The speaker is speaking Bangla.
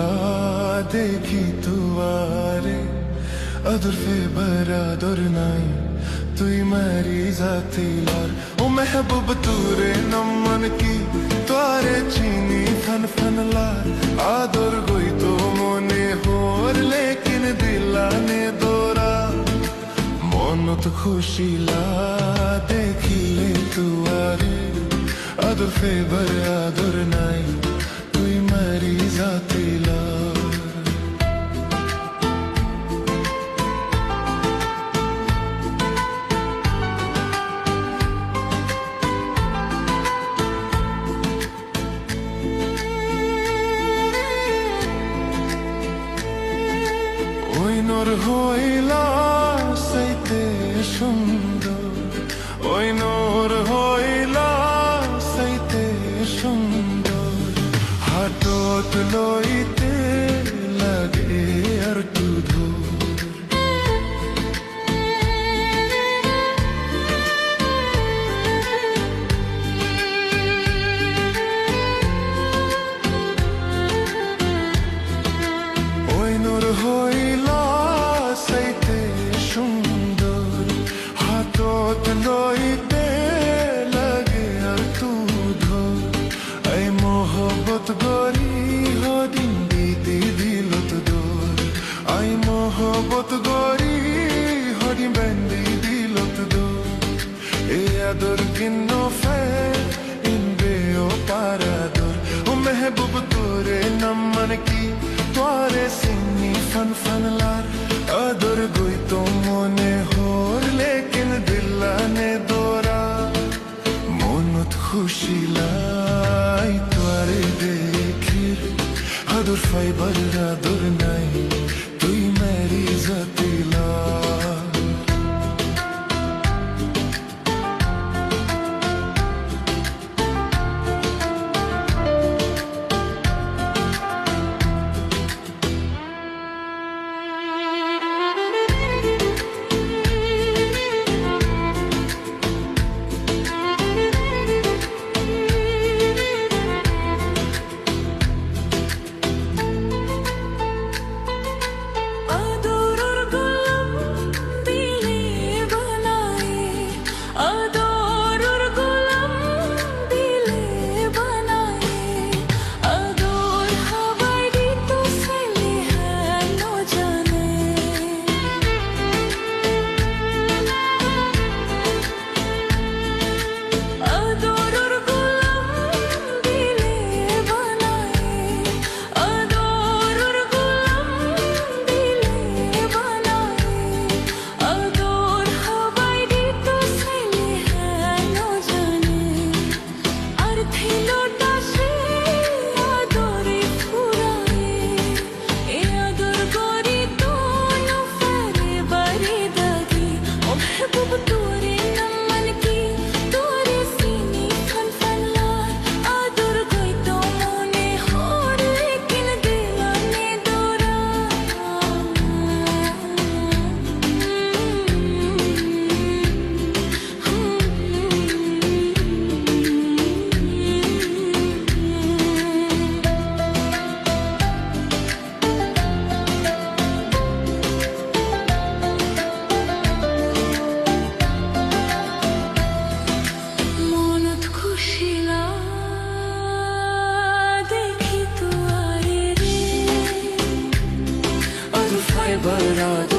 खुशीला देखी तुवारे अदर फे बरादर नाई तुई मेरी जातीलार ओ महबूब तूरे नमन की तारे चीनी फन फन लार आदर गोई तो मोने होर लेकिन दिलाने दोरा मनत खुशीला देखिले तुवारे अदर फे बरादर नाई तुई मेरी जातीलार ওই নূর হইলা সাইতে সুন্দর ওই নূর হইলা সাইতে সুন্দর হাতত লইতে লাগে আর তু ওই নূর হইলা লইতে লাগে আর তু ধর এই মোহব্বত গরি হদিন দিতে দিলত দোর আই মোহব্বত গরি হদিন বেন্দি দিলত দোর এ আদর কিন্ন ফে ইনবে ও পারাদর ও মেহবুব তোরে নমন কি তোরে সিন্নি ফন ফন লার আদর গই তো মনে হোর লেকিন দিলানে দোরা মনত খুশিলাই তোরে দেখির আদর ফাইবার আদর নাই তুই মেরি জাতিলা बरादर